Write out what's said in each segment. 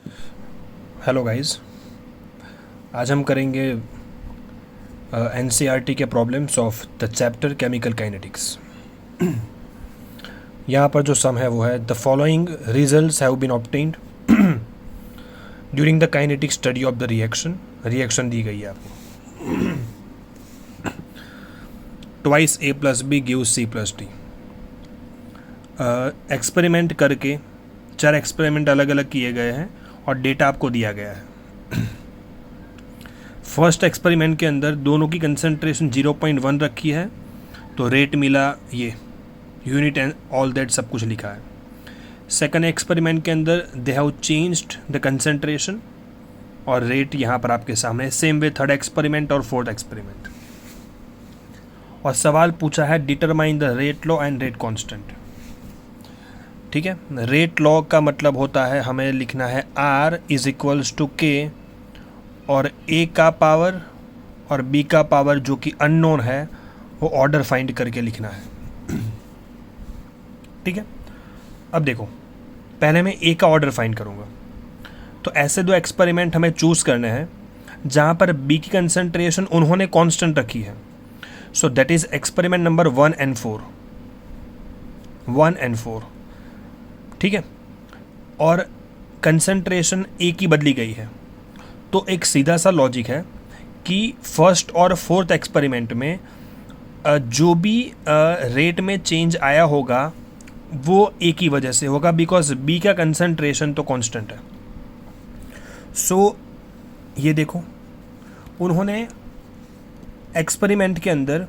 Hello guys, आज हम करेंगे एनसीईआरटी के problems of the chapter chemical kinetics. यहाँ पर जो सम है वो है the following results have been obtained during the kinetic study of the reaction दी गई है आपको। Twice A plus B gives C plus D. Experiment करके 4 एक्सपेरिमेंट अलग अलग किए गए हैं और डेटा आपको दिया गया है। फर्स्ट एक्सपेरिमेंट के अंदर दोनों की कंसंट्रेशन 0.1 रखी है, तो रेट मिला ये यूनिट एंड ऑल दैट सब कुछ लिखा है। सेकंड एक्सपेरिमेंट के अंदर they have changed the concentration और रेट यहाँ पर आपके सामने। सेम वे थर्ड एक्सपेरिमेंट और फोर्थ एक्सपेरिमेंट। और सवाल पूछा है determine the rate law and rate constant. ठीक है, रेट लॉ का मतलब होता है हमें लिखना है R is equals to K और A का पावर और B का पावर जो कि अननोन है वो ऑर्डर फाइंड करके लिखना है। ठीक है, अब देखो पहले मैं A का ऑर्डर फाइंड करूँगा, तो ऐसे 2 एक्सपेरिमेंट हमें चूज़ करने हैं जहाँ पर B की कंसंट्रेशन उन्होंने कांस्टेंट रखी है। So that is experiment number 1 and 4। ठीक है, और कंसंट्रेशन ए की बदली गई है, तो एक सीधा सा लॉजिक है कि फर्स्ट और फोर्थ एक्सपेरिमेंट में जो भी रेट में चेंज आया होगा वो ए की वजह से होगा, बिकॉज बी का कंसंट्रेशन तो कांस्टेंट है। सो ये देखो उन्होंने एक्सपेरिमेंट के अंदर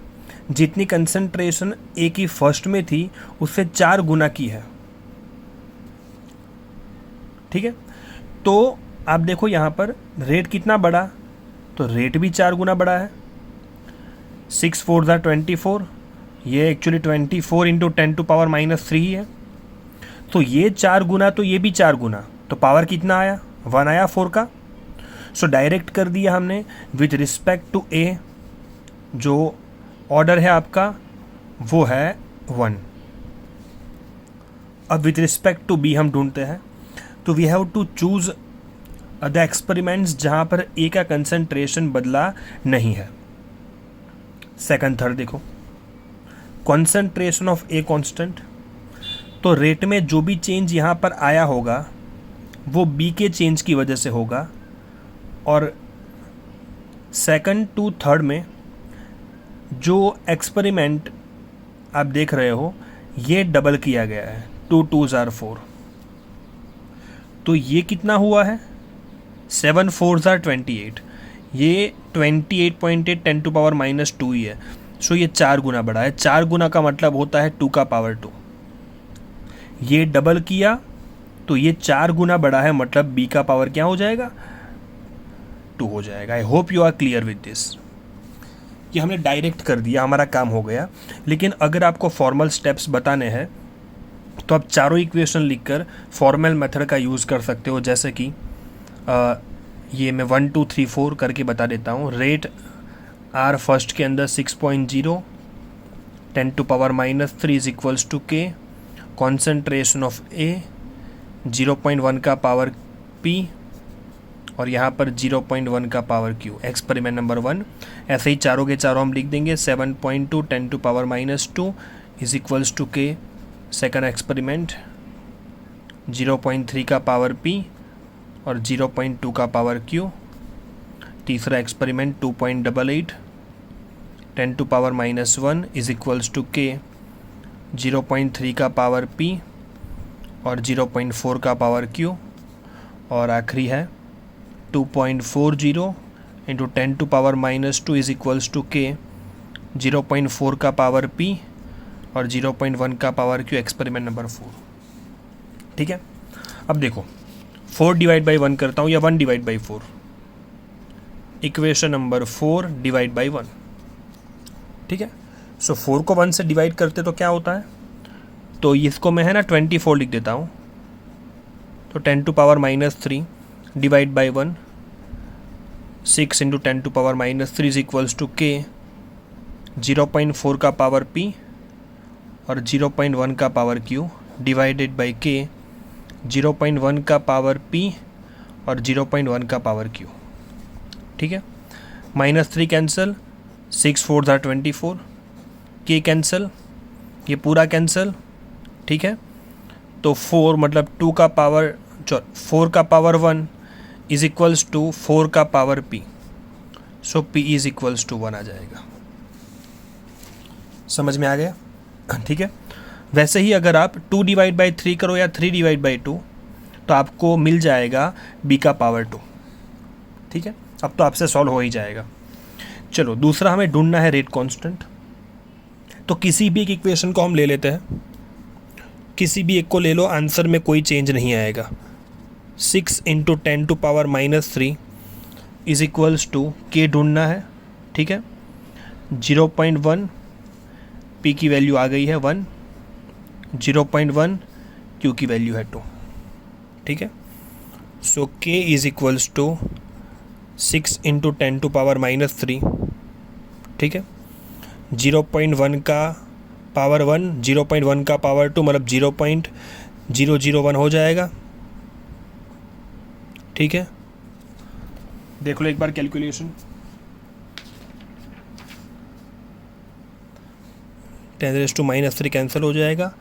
जितनी कंसंट्रेशन ए की फर्स्ट में थी उससे 4 गुना की है। ठीक है, तो आप देखो यहाँ पर रेट कितना बड़ा, तो रेट भी 4 गुना बड़ा है। 6 4 24, ये एक्चुअली 24 इंटू 10⁻³ ही है। तो ये 4 गुना, तो ये भी 4 गुना, तो पावर कितना आया, 1 आया 4 का। सो डायरेक्ट कर दिया हमने विथ रिस्पेक्ट टू ए, जो ऑर्डर है आपका वो है 1। अब विथ रिस्पेक्ट टू बी हम ढूंढते हैं, तो we have to choose the experiments जहाँ पर ए का कंसंट्रेशन बदला नहीं है। सेकंड थर्ड देखो, कंसंट्रेशन ऑफ ए कांस्टेंट, तो रेट में जो भी चेंज यहाँ पर आया होगा वो बी के चेंज की वजह से होगा। और सेकंड टू थर्ड में जो एक्सपेरिमेंट आप देख रहे हो ये डबल किया गया है, 2 2s are 4, तो ये कितना हुआ है, 7 4s are 28, ये 28.8 10⁻² ही है। सो ये 4 गुना बड़ा है। 4 गुना का मतलब होता है 2 का पावर 2। ये डबल किया तो ये 4 गुना बड़ा है, मतलब b का पावर क्या हो जाएगा, 2 हो जाएगा। I hope you are clear with this. ये हमने डायरेक्ट कर दिया, हमारा काम हो गया। लेकिन अगर आपको फॉर्मल स्टेप्स बताने हैं तो आप चारों इक्वेशन लिखकर फॉर्मल मेथड का यूज़ कर सकते हो। जैसे कि ये मैं 1 2 3 4 करके बता देता हूँ। रेट आर फर्स्ट के अंदर 6.0 10⁻³ is equals to K, concentration of A 0.1 का पावर P और यहाँ पर 0.1 का पावर Q। एक्सपेरिमेंट नंबर 1 ऐसे ही चारों के चारों हम लिख देंगे। 7.2 10⁻² is equals to K। Second experiment 0.3 का पावर P और 0.2 का पावर Q। तीसरा experiment 2.88 10⁻⁻1 is equals to K, 0.3 का पावर P और 0.4 का पावर Q। और आखिरी है 2.40 into 10⁻² is equals to K, 0.4 का पावर P और 0.1 का पावर Q। Experiment number 4। ठीक है, अब देखो 4 डिवाइड बाई 1 करता हूँ या 1 divide by 4। Equation number 4 divide by 1। ठीक है, सो 4 को 1 से डिवाइड करते तो क्या होता है, तो इसको मैं है ना 24 लिख देता हूँ। तो 10⁻³ divide by 1, 6 into 10⁻³ is equals to K, 0.4 का पावर P और 0.1 का power Q divided by K, 0.1 का पावर P और 0.1 का पावर क्यू, ठीक है। -3 कैंसिल, 6 4 24, के कैंसिल, ये पूरा कैंसिल, ठीक है। तो 4 मतलब 2 का पावर 4 का पावर 1 इज इक्वल्स टू 4 का power p, so p is equals to 1 आ जाएगा। समझ में आ गया, ठीक है। वैसे ही अगर आप 2 डिवाइड बाई 3 करो या 3 डिवाइड बाई 2 तो आपको मिल जाएगा b का पावर 2, ठीक है। अब तो आपसे सॉल्व हो ही जाएगा। चलो दूसरा हमें ढूंढना है रेट कांस्टेंट। तो किसी भी एक इक्वेशन को हम ले लेते हैं, किसी भी एक को ले लो, आंसर में कोई चेंज नहीं आएगा। 6 × 10⁻³ इज इक्वल्स टू के ढूंढना है, ठीक है। 0.1 p की वैल्यू आ गई है 1, 0.1 q की वैल्यू है 2, ठीक है। सो k इज इक्वल्स टू 6 × 10⁻³ ठीक है। 0.1 का पावर 1, 0.1 का पावर 2 मतलब 0.001 हो जाएगा, ठीक है। देख लो एक बार कैलकुलेशन, 10⁻³ कैंसिल हो जाएगा,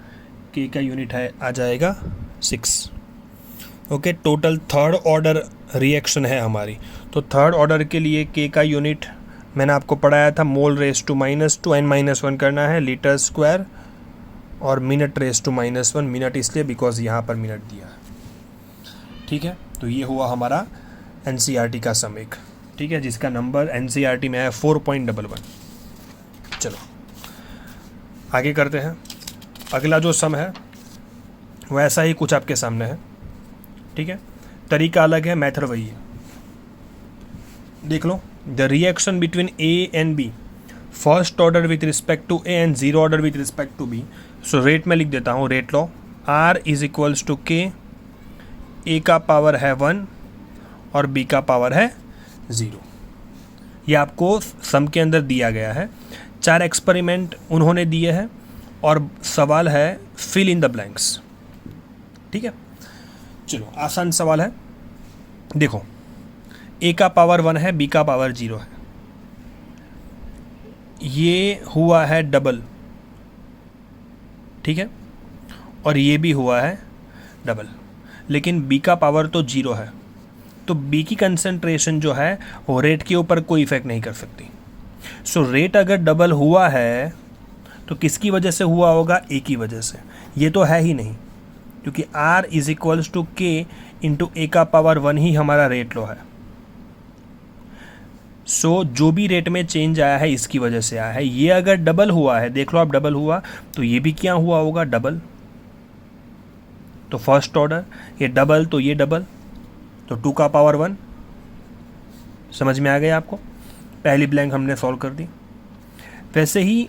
k का यूनिट है आ जाएगा 6। Okay, total third order reaction है हमारी। तो थर्ड ऑर्डर के लिए k का यूनिट मैंने आपको पढ़ाया था, मोल रेस टू -2 n-1 करना है लीटर स्क्वायर, और मिनट रेस टू -1, मिनट इसलिए बिकॉज यहाँ पर मिनट दिया है, ठीक है। तो ये हुआ हमारा NCERT का सम एक, ठीक है, जिसका नंबर NCERT में है 4.11। चलो आगे करते हैं। अगला जो सम है वैसा ही कुछ आपके सामने है, ठीक है। तरीका अलग है, मेथड वही है। देख लो, the reaction between A and B, first order with respect to A and zero order with respect to B। So rate में लिख देता हूँ, रेट लो, R is equals to K, A का पावर है 1 और B का पावर है 0। ये आपको सम के अंदर दिया गया है। 4 एक्सपेरिमेंट उन्होंने दिए हैं और सवाल है फिल इन द ब्लैंक्स, ठीक है। चलो आसान सवाल है, देखो A का पावर 1 है, B का पावर 0 है, ये हुआ है डबल, ठीक है, और ये भी हुआ है डबल, लेकिन B का पावर तो 0 है, तो B की कंसंट्रेशन जो है वो रेट के ऊपर कोई इफेक्ट नहीं कर सकती। सो रेट अगर डबल हुआ है तो किसकी वजह से हुआ होगा? A की वजह से। ये तो है ही नहीं, क्योंकि R is equals to K into A का पावर 1 ही हमारा रेट लो है। सो जो भी रेट में चेंज आया है इसकी वजह से आया है। ये अगर डबल हुआ है, देख लो आप, डबल हुआ तो ये भी क्या हुआ होगा? डबल। तो फर्स्ट ऑर्डर, ये डबल तो ये डबल, तो 2 का पावर 1। समझ में आ गया आपको? पहली ब्लैंक हमने सॉल्व कर दी। वैसे ही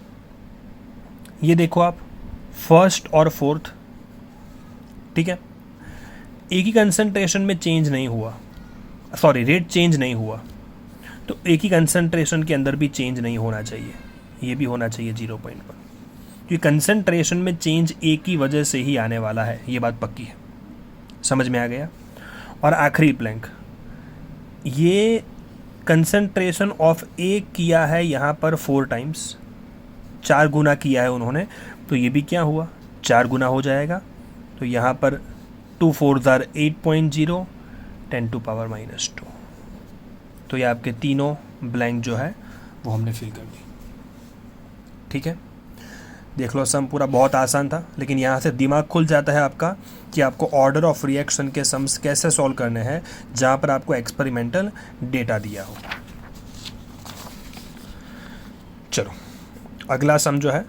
ये देखो आप, फर्स्ट और फोर्थ, ठीक है, एक ही कंसंट्रेशन में चेंज नहीं हुआ, सॉरी रेट चेंज नहीं हुआ, तो एक ही कंसंट्रेशन के अंदर भी चेंज नहीं होना चाहिए, ये भी होना चाहिए 0.1, क्योंकि कंसंट्रेशन में चेंज एक ही वजह से ही आने वाला है, ये बात पक्की है। समझ में आ गया? और आखिरी ब्लैंक, ये कंसंट्रेशन ऑफ ए किया है यहाँ पर 4 टाइम्स, 4 गुना किया है उन्होंने, तो ये भी क्या हुआ? 4 गुना हो जाएगा। तो यहाँ पर 2 4 8.0, 10 टू पावर -2। तो ये आपके तीनों ब्लैंक जो है वो हमने फिल कर दी, ठीक है। देख लो सम पूरा बहुत आसान था, लेकिन यहाँ से दिमाग खुल जाता है आपका कि आपको ऑर्डर ऑफ रिएक्शन के सम्स कैसे सॉल्व करने हैं जहाँ पर आपको एक्सपेरिमेंटल डेटा दिया हो। चलो अगला सम जो है,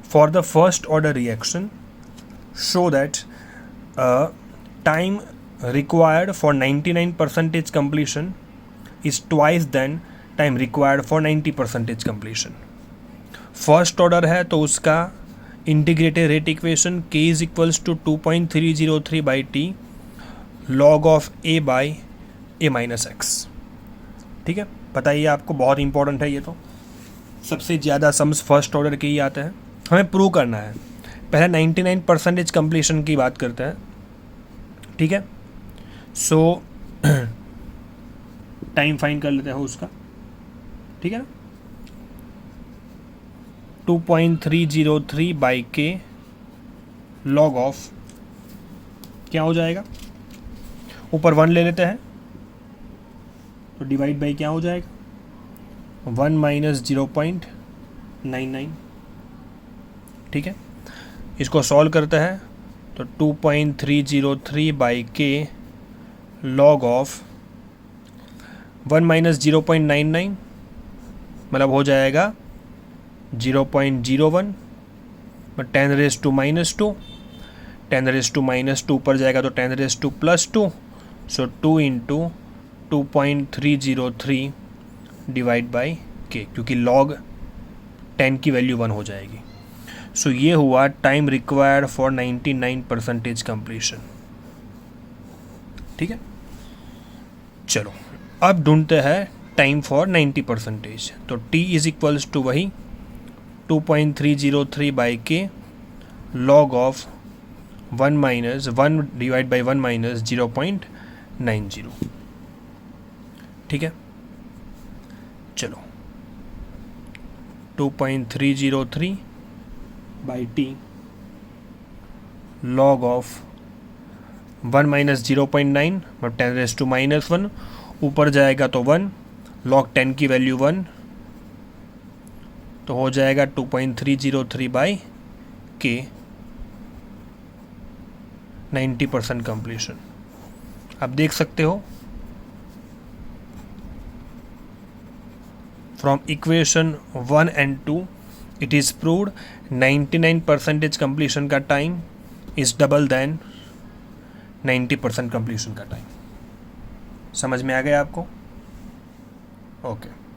for the first order reaction show that time required for 99% completion is twice than time required for 90% completion. First order है तो उसका integrated rate equation k is equals to 2.303 by t log of a by a minus x, ठीक है। बताइए, आपको बहुत important है ये, तो सबसे ज़्यादा सम्स फर्स्ट ऑर्डर के ही आते हैं। हमें प्रूव करना है, पहले 99% कंप्लीशन की बात करते हैं, ठीक है। सो टाइम फाइंड कर लेते हैं उसका, ठीक है ना। 2.303 बाई के लॉग ऑफ क्या हो जाएगा, ऊपर 1 ले लेते हैं तो डिवाइड बाई क्या हो जाएगा 1 माइनस 0.99, ठीक है। इसको सॉल्व करते हैं तो 2.303 बाई के लॉग ऑफ 1 माइनस 0.99 मतलब हो जाएगा 0.01, 10 raise to minus 2, 10 raise to minus 2 पर जाएगा तो 10 raise to plus 2, so 2 into 2.303 divide by k, क्योंकि लॉग 10 की वैल्यू 1 हो जाएगी। सो ये हुआ टाइम रिक्वायर्ड फॉर 99% कंप्लीशन, ठीक है। चलो अब ढूंढते हैं टाइम फॉर 90%, तो t इज इक्वल्स टू वही 2.303 बाई के log of 1 minus 1 divide by 1 minus 0.90, ठीक है। चलो 2.303 by t log of 1 minus 0.9 मतलब 10 रेज़ टू माइनस 1, ऊपर जाएगा तो 1, लॉग 10 की वैल्यू 1, तो हो जाएगा 2.303 बाई के 90% कंप्लीशन। आप देख सकते हो from equation 1 and 2 it is proved 99% completion का time is double than 90% completion का टाइम। समझ में आ गया आपको? ओके।